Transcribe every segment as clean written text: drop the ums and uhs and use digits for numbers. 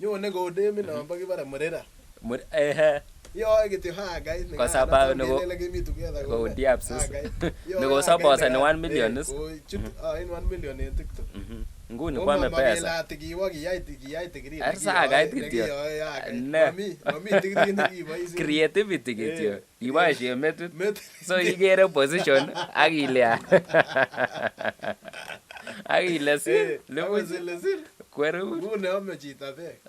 Nyone ko demi nombo kibare Murera. Yo kityo guys. Kwa sababu niko diabs. Niko suppose ni 1 million. In 1 million in TikTok. Nguni kwame pesa. Arsa gait kityo. Mami degree nekiboisien. Creativity kityo. Iboisie metit. So igere position akilea. Akilesi. Lesil. Kweru. Nguni ame chito bek.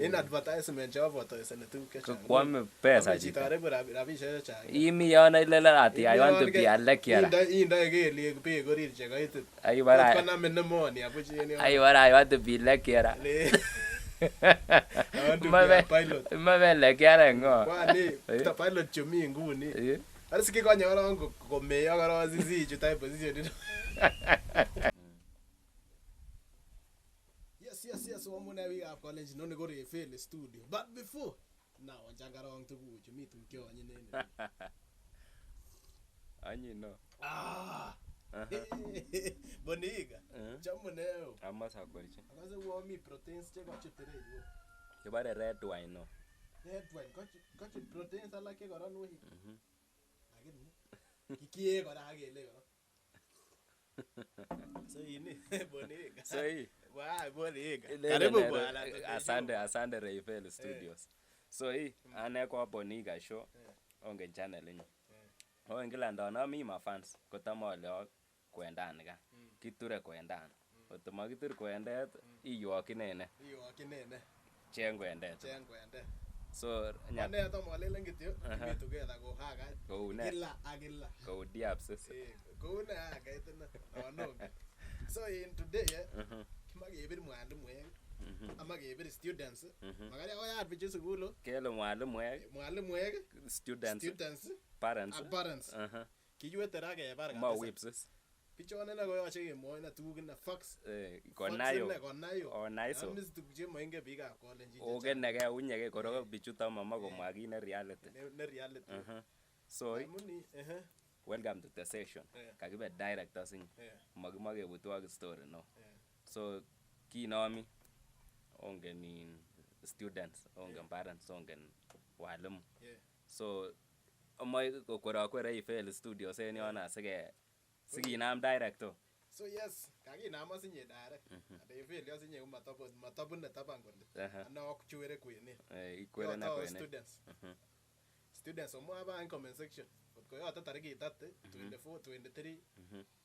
In advertisement chabo advertisement tuguk chechang. Kwame pesa chito. Chito rebu rabisiek chechang. Imi yana ilele ati I want to be a lecturer. Indoi kelyek bek orit chekaitit. Aibara. Koname pneumonia buch en yo. Aibara I want to be lecturer. I want to be a pilot. Mame lecturer ngo. Kwani pilot chumi nguni. Asiki konye korong komeyo korong sisi chutai position. Yes, wamune we have college no go RAY-FELI studio. But before, now jangarong tuguchu mi tukyo anyinene. Anyi no. Boniga. Chamuneo. Amasa kwelichi. Akaze wo mi proteins che kochitere yo. Kibare red wine no. Red wine kochi proteins alake koron wi. Lakini kikie kora akele yo. So ini boniga. So hii. Wow, boniga. Karibu bwana. Asante RAY-FELI Studios. So hii ane kwa boniga show onge channel inyo. Onge kila ndona mi ma fans kotamole kwendani ka. Kiture kwendani. Otoma kitur kwendet iyoki nene. Cheng kwendet. So nyane to molelen kityo mi together go haga. Kila. Go diabs. Go na gaitena. No. So in today magebir Mwalimueg. Amagebir students. Magari oya bichu sukulu. Kele Mwalimueg. Students. Parents. Kiywete ra kebar kabisa. Ma whips. Pichone na koyoche kemwoe na tuguk na facts. Konayo. Onaiso. Amis tukje moinge biga college. Ogenege unyege koro bichuta mama komwa ki ne reality. Ne reality. So welcome to the session. Kakibe directors in. Magimage butwag story no. So kinomi ongen in students, ongen parents, ongen walimu. So amoy kokora RAY-FELI Studios en yana siginam director. So yes, kaginam asinye direct. RAY-FELI asinye matobune taban kole. Ana okchwere kwene. Ikwere na kwene. Students omwa ba in comment section. Kotko yote tarikit 24, 23,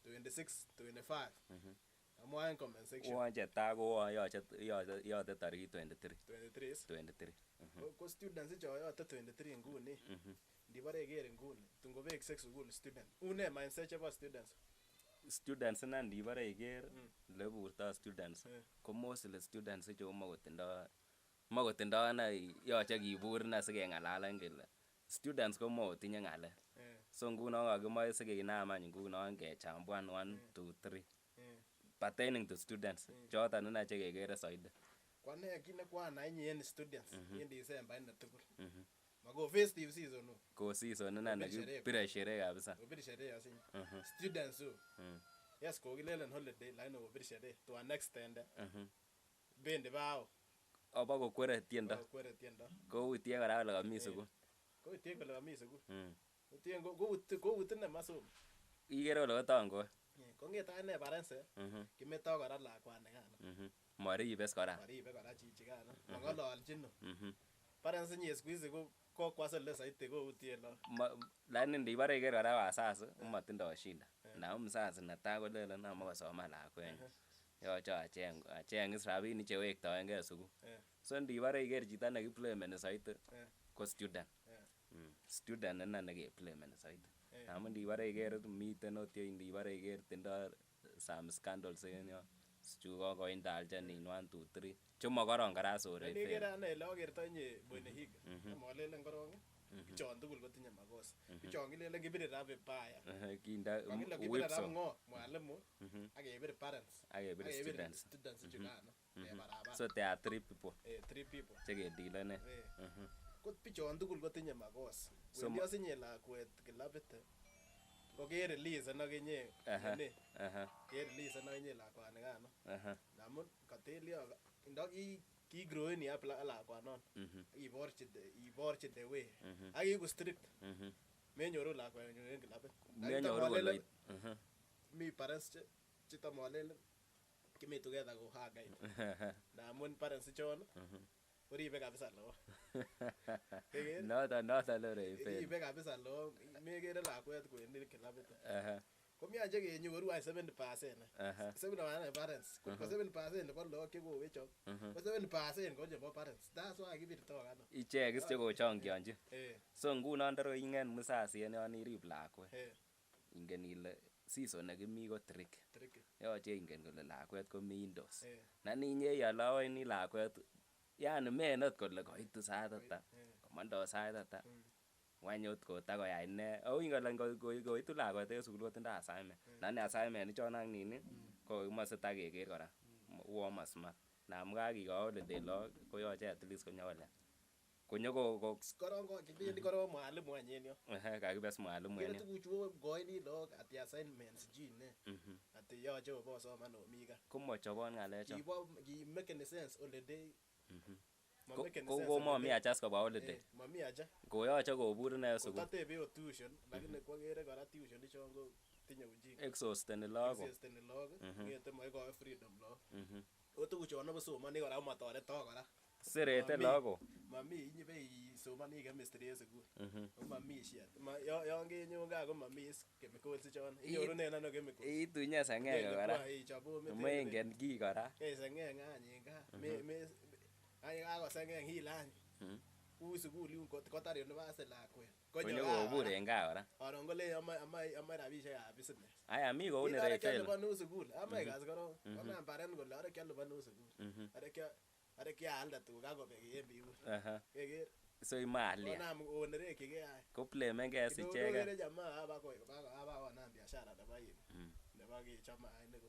26, 25. Amwa in comment section. Wanje tago yote tarikit 23. 23. Ko students cho yote 23 nguni. Ndibare igere nguni. Tungobek sex school student. Une mindset chebo students. Students na ndibare igere leburta students. Ko mostly students cho magotindo na yoche kibur na sikengalala ngele. Students ko motinye ngale. So nguno kakimoe sikenam any nguno kechambuan 1 2 3. Pertaining to students. Choton ina chekekere soide. Kwane kine kwana inye students in December ina tugul. Mago festive season no. Ko season ina nekipire sherehe kabisa. Opire sherehe asinye. Students so. Yes ko kilelen holiday line opire sherehe to an extent. Bende bao. Oba ko kwere tiendo. Ko utie kora ole kami sukul. Ko utie kole kami sukul. Utie ko utine masomo. Igere ole kotango. Kongeta ane parense. Kimeto kora lakwane kana. Maribes kora. Maribe kora chichi kana. Mangololchin no. Parense nye squeeze ko kwasele saite ko utie lo. Lakini ndibare igere kora wasasi umatindo shinda. Na msasi netai kolele na makosoma lakwenyi. Yoche acheng rabinik chewektoenge sukul. So ndibare iger chito nekiplemeni saite ko student. Student ina nekeplemeni saite. Amun ndibare iger miten otyo ndibare iger tindo some scandals en yo. Chu koindalchen in 1 2 3. Chuma koron kora sore. Ndikere ane ile okerto nye Mwalimueg. Molelen korong. Pichon tugul kotinye makosa. Pichon kilelen kibire ra vibaya. Kinda whips ngo mwalimu akebir parents. Akebir students chukano. So there are 3 people. 3 people. Cheke deal ne. Ko pichon tugul kotinye makosa. Wendi asinye lakwet kilabit. Ko ke release na kenye. Ke release na kenye lakwani kana. Namun katelio ndaki kigroweni up lakwanon iborchi the way ak iiku strict menyoru lakwenyu en kilabit menyoru koloit mi parents chetamolelen kimi together ko hagait ndamun parents ichon koribe kabisa lagok noton lo RAY-FELI ribe kabisa lagok mekere lakwet kwendi kilabit komiache kenyoru 70% 70% parents ko 7% nebo lagok chekowechok ko 7% ko chebo parents that's why kibirto kano ichek is chekochongionchi so ngunon ndaro ingen musasi en yon irib lakwet ingen ile season nekimi ko tricky yoche ingen kole lakwet komi indoors nani inyeioloweni lakwet yani menot kole koitu sait ata komondoo sait ata wany ot kotakoyai ne au ingole koitu lakwet en sukul kotindoo assignment nani assignment ichon ak nini ko kimoche takeker kora uon masmart namun kakikoi holiday lagok koyoche at least konyo kibendi korong mwalimu any en yon kakibes mwalimu en yon tuguchu koini lagok ati assignments chi ne ati yoche obosoman omi gaa komochobon ng'alechon kimekeni sense holiday komomi achas koba holiday momi acha koyoche kobur ine sukul kotatebe ot tuition lakini kwakere kora tuition ichon ko tinye ujinga exhausteni lagok ngete moikoi freedom lagok o tuguchon obosomoni kora komotoretok kora serete lagok mami inyibe isomani chemistry en sukul komami shit yon kenyon gaa komami chemicals ichon inyorunen ano chemicals itunye sengenge kora mengen kii kora sengenge any en gaa ay kakosengeng hilany ui sukul yun kotar university lakwet konyo kobur en gaa kora aron kole amae rabisiek ab business aya mi kou ni RAY-FELI kyalipanu sukul amae kasi korong konam parent kole are kyalipanu sukul are kyaalde tuga kobek en biut keker so imalia konam onerekyigee ay koplemengee sicheken kokere jamaa abakonam biashara nebo kechob mainik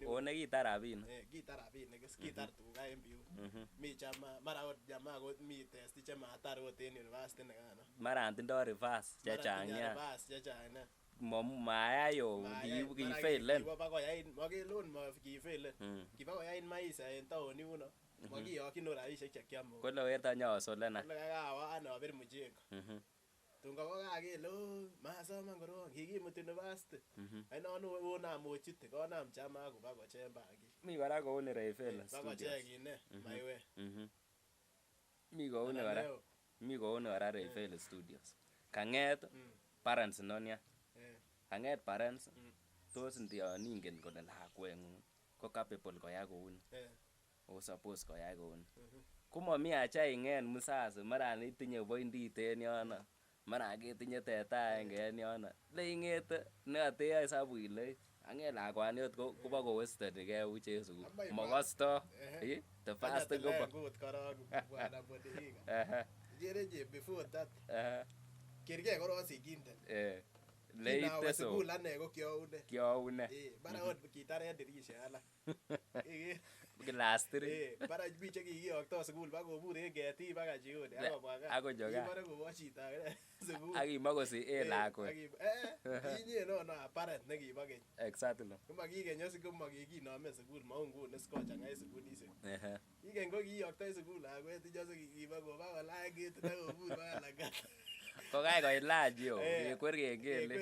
one kitar rabinik kitar rabinik kitar tuga en biut mi chama mara ot jamaa ko mi test chematar ot en university nekano mara tindoo reverse chechang nia mayai kifailen makelon kifailen kibakoyait maisha en taon yuno makiyokyin ot rabisiek chekiome kole werto nyosolena kole kakawa ane abir mujengo tun kokakele masoman korong kikimuti university ainon onam ochute konam chama kobakocheng bangik mi kora kou ni RAY-FELI bakocheng ine maiwek mi kou ni kora RAY-FELI studios kang'et parents inonia kang'et parents tos ndiyon ingen kole lakweng'ung ko capable koyai kouni o suppose koyai kouni komomi acha ing'et musasi mara itinye pointit en yono mara ketinye teta aenge en yono le ing'ete neoteyoe hesabu ile ang'et lakwani ot kobokowestenigee buch en sukul mokosto the first thing before that kergee korong sigindet leite so sukul ane ko kioune bara ot kitaren dirisha alak class 3 bara biik chekikiyokto sukul bakobur en ketik baka jioni akobwa gaa akonyo gaa kibore kobo chito sukul akimwa kosi lakwet inye nono parent nekibo keny exactly komakikeny komakikinome sukul mau nguni sikochang'ait sukulisiek kikeny ko kiyoktoi sukul lakwet ichose kikibo kobakolany ketit akobur baka langat kokakoilach yo kekwer kengele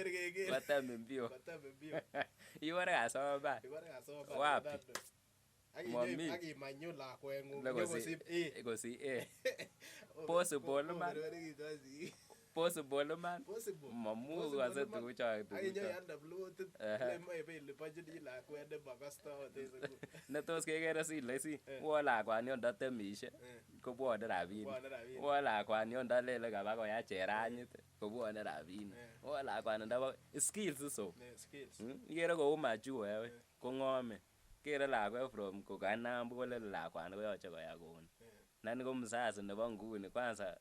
kotem mbio ibore kasoman wapi akimanyu lakweng'ung kosi possible man mamuch kose tuguchon akinyoialde plotit lemoe beiliponjini lakwet nemokosto ot en sukul netos kekere silesi uon lakwani ot ndotemishe kobwone rabinik uon lakwani ot ndolele kaba koyai cheranyit kobwone rabinik uon lakwani ndobo skills iso ikere kou machu wewe kong'ome kere lakwet from kokanam kolele lakwani koyoche koyai kouni nani ko mzazi nebo nguni kwanza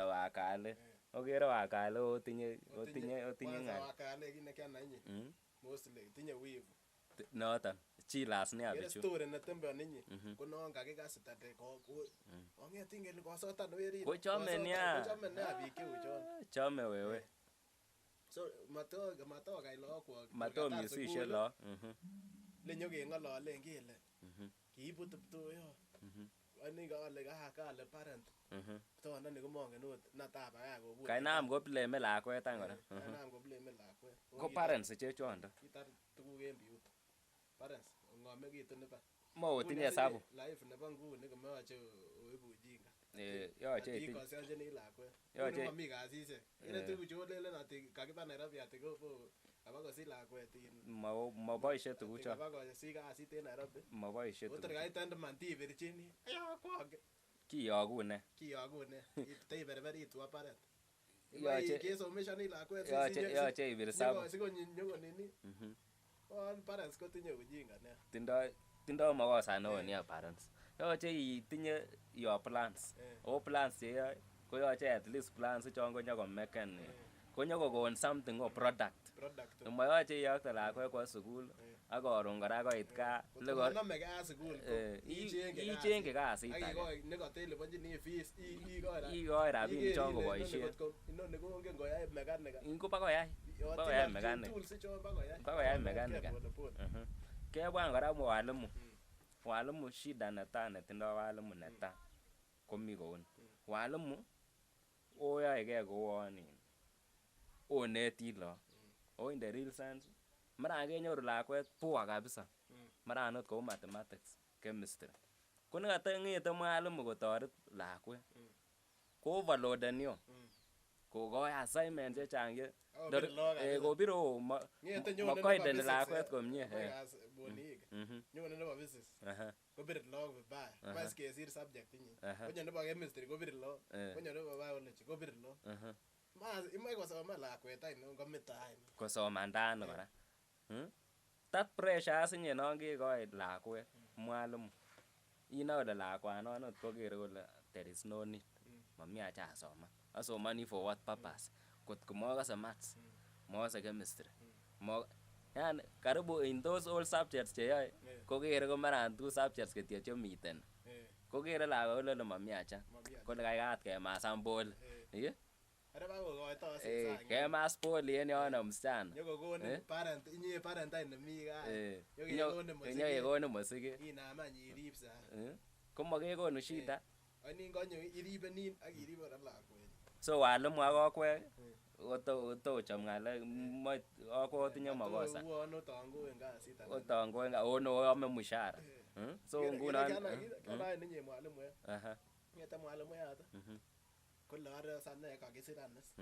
wakale okere wakale otinye ng'al wakale kit nekianai inye mostly tinye wivu noton chilas nia bichu story netembeoni inye ko non kakikas tate kong'et ingele kosotan werit kochome nia biik cheu chon chome wewe so matokai lagok matomisishe lagok le nyokeng'ololen kele kiibut kiptoyot ani kale kale parent kiptoyondoni komongen ot nataa bakach kobur kainam ko blame lakwet any kora kainam ko blame lakwet ko parents chechwonto kitar tuguk en biut parents ng'omekitun ibar motinye hesabu life nebo nguni komeyoche oibu ujinga yoche itinye ikosionjini lakwet yoche momi kasisiek ire tuguk chu olelen ati kakiba Nairobi ati ko abakosich lakwet moboishe tugucho abakosich kasit en Nairobi moboishe otor kait man tibirchini ayokwonge kiyogu ne teiberberitu aparet yoche kesomeshani lakwet yoche ibir hesabu sikonyo nini on parents kotinye ujinga ne tindoi makosa neo nia parents yoche itinye your plans plans cheyoe koyoche at least plans chon konyokomeken konyokokon something or product moyoche iyokte lakwet kwo sukul ak koron kora koit kaa icheng'yi kasit ikoi rabinik chon koboisien bakoyai mekanika kebwan kora walimu shida netaa netindoi walimu netaa komi kouni walimu oyoege kouon oneti lagok in the real sense mara kenyoru lakwet poor kabisa mara ot kou mathematics chemistry ko nekatong'ete mwalimu kotoret lakwet ko overloaden yo kokoi assignment chechang kobire makoideni lakwet komie nyone nebo physics kobire lagok vibaya bas kesir subject inyi konyo nebo chemistry kobire lagok konyo nebo biology kobire lagok imoe kosoman lakwet any komito any kosomandano kora that pressure asinye non kekoi lakwet mwalimu inoe kole lakwanon ot kokere kole there is no need mamii acha asomani for what purpose kot ko mokose maths mokose chemistry yani karibu in those all subjects cheyoe kokere ko mara two subjects kityo chemiten kokere lakwet kole mamii acha kole kaikai kemasan pole kemas poli en yono msichana nyokokonin parent inye parent any nemi gaa nyokekonin mosiket inam any irib sa komokekonu shida anin konyo iribe nin ak iribe kora lakwet so walimu ak okwek kotochom ng'alek okwek otinye makosa otongoen ame mushara so ngunon ninyi mwalimuek ngete mwalimuat kole are sane kakisiranis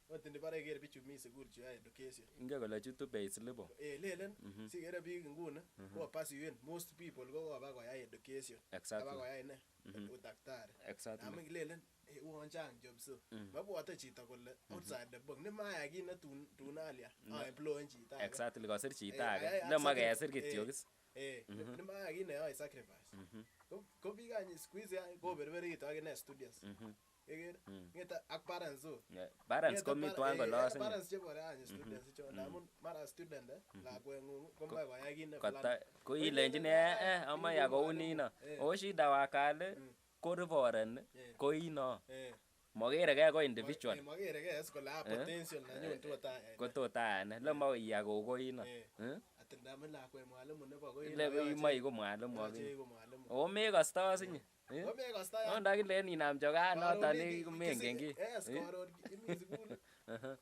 ot ndibare iker bichu mi sukul chu education inge kole chutu payslip lelen sikere biik nguni ko pasuen most people ko koba koyai education aba koyai ne udaktari amun lelen uon chang jobs mabwote chito kole outside the box nemaya kit ne tun alia employen chito exactly kosir chito age nemakesir kityo kis nemaya kit neyoe sacrifice ko biik any squeeze koberberitu akine studios Eger, ngeta ak parents parents komi twan kolosin parents chebore any students chon amun mara student lakweng'ung komoe koyai kit ne fulani ko ilenjini amaye akounino o shida wakale ko revoreni ko ino mokeregei ko individual mokeregei as kola potential nenyun ko tot ayane lemo iya ko ino atindamen lakwet mwalimu nebo ko ino imoe ko mwalimu o mekosto asinye ondakilen inam chokan noton mengen ki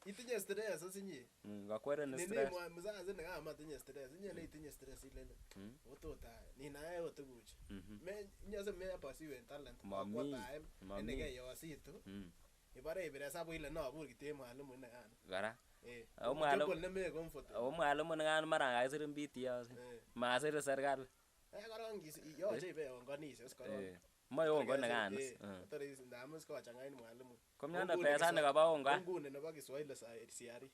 itinye stress asinye kakwerin stress mzazi nekamatinye stress inye neitinye stress ilele otot ninae otukuchu nyose mepasuen talent kwa time enekeyositu ibare ibire hesabu ile nabur kiten mwalimu nekana kora ako mwalimu nekan mara kakisirin BTO masir serikali korong yoche ibeongonishe korong moe ongo nekan ndamun kochang'ait mwalimu komiondo pesa nekaba ongo nguni nebo Kiswahili CRE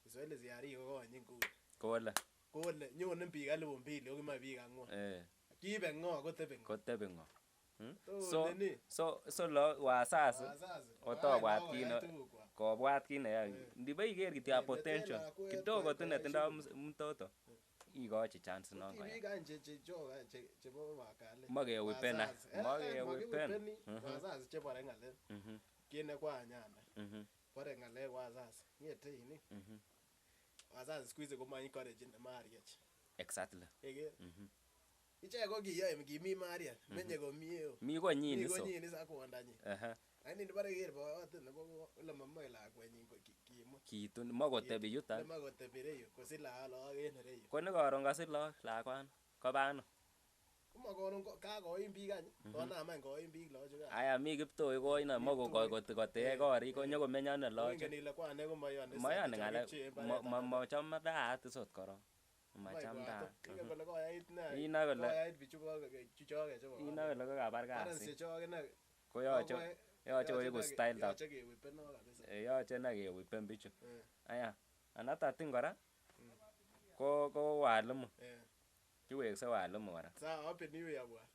Kiswahili CRE kokonyi nguni kole nyone biik 2,000 okimoe biik 4 kiibe ng'o kotebi ng'o so wazazi otobwat kobwat kit neyoe ndibo iker kityo potential kidogo tu netindoi mtoto ikochi chance non koyai makewipeni wazazi chebore ng'alek kine kwanyana bore ng'alek wazazi ngete ini wazazi siku hizi koma encourage marriage exactly Ichek ko kiyoe kimi Marian, menye komie. Mi konyin iso. Mi konyin is ak kwondanyin. Lakini ndibare ker boyot nebo ole mamoe lakwenyin kimut. Kitun makotebi yuton. Makotebi ireyu kosich lagok en ireyu. Ko nekaron kasich lagok lakwan kobano. Komakoron kakoim biik any. Konam any koim biik lagok. Aya mi Kiptoo ko ina mako kotech korik ko nyokomeny ane lagok. Ingen ile kwane komayoni. Mayoni ng'alek machome daat isot korong. Macham daat. Ingen kole koyait ne. Ina kole koyait bichu chuchoke chebo. Ina kole kokabar Parents kasit. chechok ine. Koyoche koiku style tap. Yoche kewipen kabisa. Yoche na kewipen bichu. Aya another thing kora ko walimu. Kiwekse walimu kora. Sawa, happy new year bwana.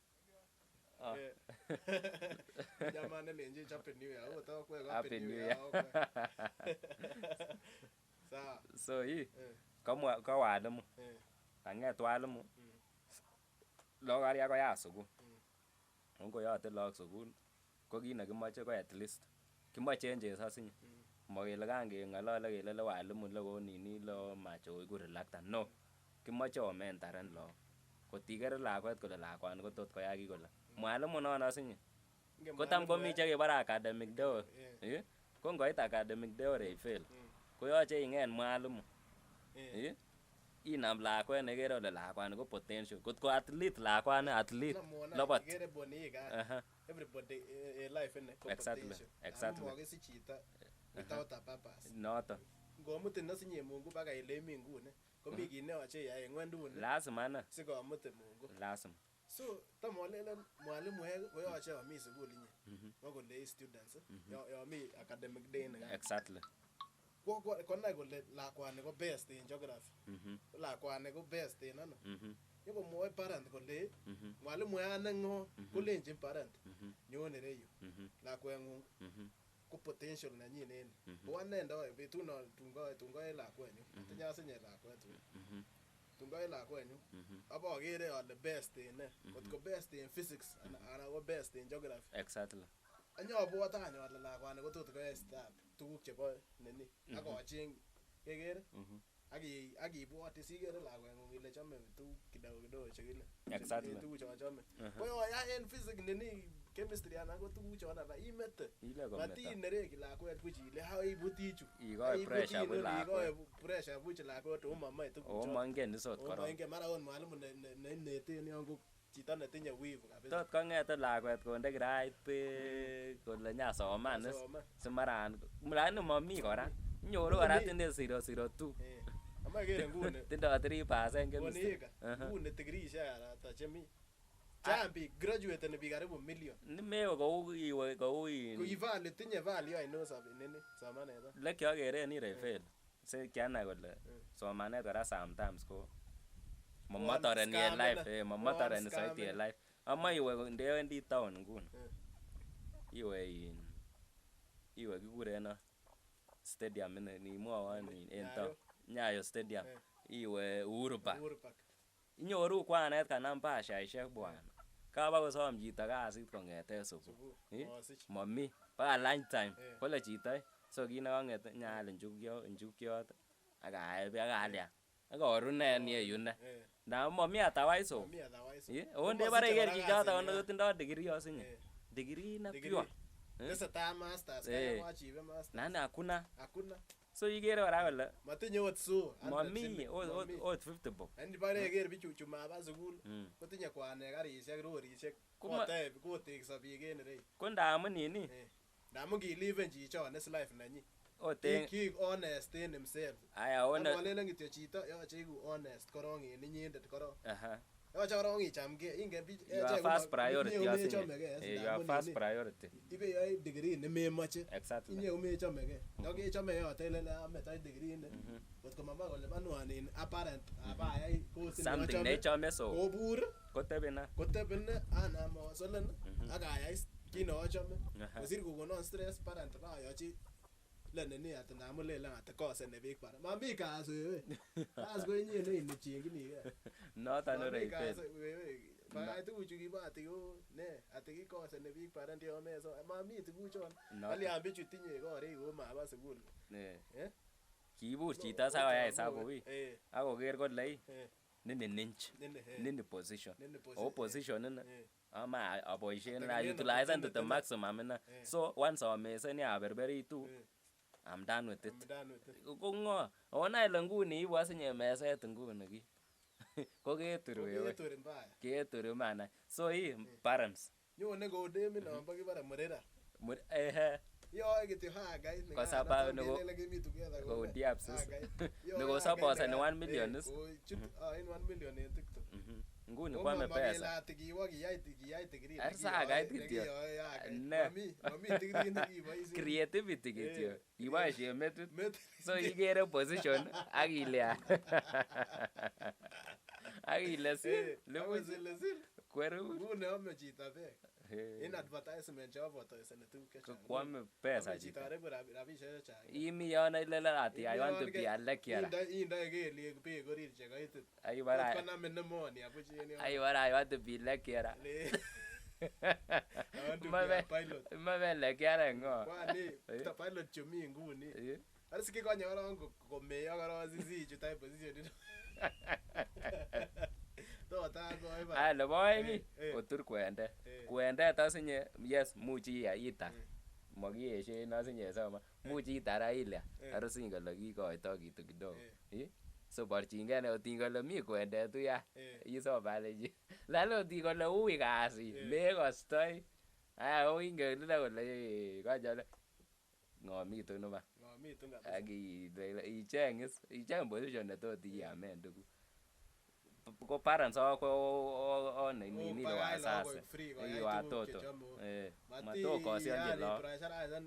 Jamani lenje happy new year. Uto kwa happy new year. Sawa. So hii kama walimu. Kanget walimu. Logari koya sukul. Ngo yote log sukul. Ko kit nekimoche ko at least kimoche en chesosinye. Mokele kangeng'olole kele le walimu le konini le macho koiku reluctant. No. Kimoche omentaren log. Kotikere lakwet kole lakwani kotot koyai kii kole. Mwalimu non asinye. Kotam komi chekebore academic day. Ko ngoit academic day or RAY-FELI. Koyoche ing'et mwalimu. Inam lakwet nekere kole lakwani ko potential. Kotko athlete lakwani athlete. Lobot. Everybody in life in Exactly. Mwakisi chito without a purpose. Noto. Ngomutin nasinye Mungu baka ile imi nguni. Komi kit neyoche iyai en ng'wenduni. Lazima na. Sikomutin Mungu. Lazima. So, tamolelen mwalimueg koyoche omi sukul inye. Makolei students. Yomi academic day ni. Exactly. Konai kole lakwani ko best in geography. Lakwani ko best in ano. Yoko mwoe parent kole mwalimueg nengo kolenjin parent nyon ireyu. Lakweng'ung ko potential nenyin en. Ko anendo betuno tungoe lakwenyu. Tinye asinye lakwet. Tungoe lakwenyu. Abokere ale best in kotko best in physics anan ko best in geography. Exactly. Anyabwat any ale lakwani kotot koyai start tuguk chebo nini. Akocheng kekere. Akibwati sikere lakweng'ung ile chome tuguk kidogo chekile. Exactly. Tuguk chon chome. Koyoya en physics nini chemistry anan ko tuguk chon alak imete. Matinereki lakwet buch ile ibuti chu. Ikoi pressure buch lakwet. Ikoi pressure buch lakwet omomoe tuguk chon. Omongen isot korong. Omongen mara ot mwalimu neineten yon ko chito netinye wivu kabisa. Tot kong'ete lakwet konde kirait beek kole nyasoman is simaran lakini momi kora. Nyoru kora tinde 002. Ama kere nguni. Tindo 3% chemistry. Nguni tigriishek ata chemi. Chang biik graduate ni biik karibu million. Nimewe kou iwe kou in. Kui value tinye value aino nini somanet. Le kiokeren ni RAY-FELI. Se kianai kole somanet kora sometimes ko momotoreni en life. Momotoreni soiti en life. Ama iwe ndewendi town nguni. Iwe kikuren stadium nimwowon en town. Nyayo stadium. Iwe Uhuru Park. Inyoru kwanet kanam bashaishek bwana. Kabakosom chito kasit kong'eten sukul. Momi. Baka lunch time. Kole chito so kit nekong'et nyaal njukiot ak aeb ak alian. Ak arunen yeyune. Ndamun momi otherwise so. Onde bare iker chichoto kotindo degree osinye. Degree na pure. Tesetai masters kaya achieve masters. Nani hakuna. So ikere kora kole matinye ot so momi ot 50 bob. Ani bare iker bichu chumaba sukul kotinye kwanek karisiek rorisiek kotekso biik en ireyu. Ko ndamun nini? Ndamun kiliven chichon is life nenyin. Ki honest in himself. Aya ona. Molelen kityo chito yoche iku honest korong en inyendet korong. Yoche korong ichamge ingen biik your first priority asinye. Your first priority. Ibe yoe degree nememoche. Exactly. Inye komechomege. Ndokechome yote ile ametoi degree ne. Kotko mama kole manwan in apparent abayai course something nechome so. Kobur Kotebina anam asolen ak ayai kit neochome. Kosir kokonon stress parent bayochi lenini ati ndamun lelen ati kosene biik para. Mami kazi wewe. Kazi ko inye neinechenginige. Noton RAY-FELI. Bakach tuguchu kibo ati ne ati kikosene biik parent yon meso. Mami tuguchon. Kalyan bichu tinye korik ko maba sukul. Kibur chito sakoyai hesabu wii. Akoker kole nini ninch nini position o position nini Eh. ama aboishen la Ategemea na utilize to potendo the tena. maximum ina Eh. so once ameseni aberberitu Eh. I'm done with it. I'm done with it. Ko ngo ona ile nguni ibu asinye meset nguni ki ko keturu wewe Keturi mbaya. keturu mana so hii parents Nyone ko demi nombo kibare Murera. Ehe Yo kityo guys kwa sababu niko go diaps niko suppose ni 1 million is in 1 million in TikTok. nguni kwa mepesa la tikiwa kiyai degree arsa gait kityo ne mami degree nekiboisien creativity kityo iboishe metit so igere position akilea akile sil kweru ngune ame chito bek in advertisement chabo advertisement tuguk chechang kwame pesa chito chito reku rabishek chechang imi yana ile ati I want to be a lecturer indoi kelyek bek orit chekoitit ai bara koname pneumonia abuchi en yo ai bara I want to be lecturer I want to be a pilot mame lecturer ngo kwani pilot chumi nguni asiki konye korong komeyo korong sisi chutai position ai nebo oeng kotur kwende kwendet asinye yes muchi itar makiyeshen asinye soma muchi itar ile arusin kole kikoito kitu kidogo so borchingei ne otin kole mi kwendet uya isomalechi lalo otin kole ui kasi mekostoi oingen ile kole kachole ng'omitu numa icheng position netot iamen tuguk ko parents ko nini ile wasase watoto matokosionje lagok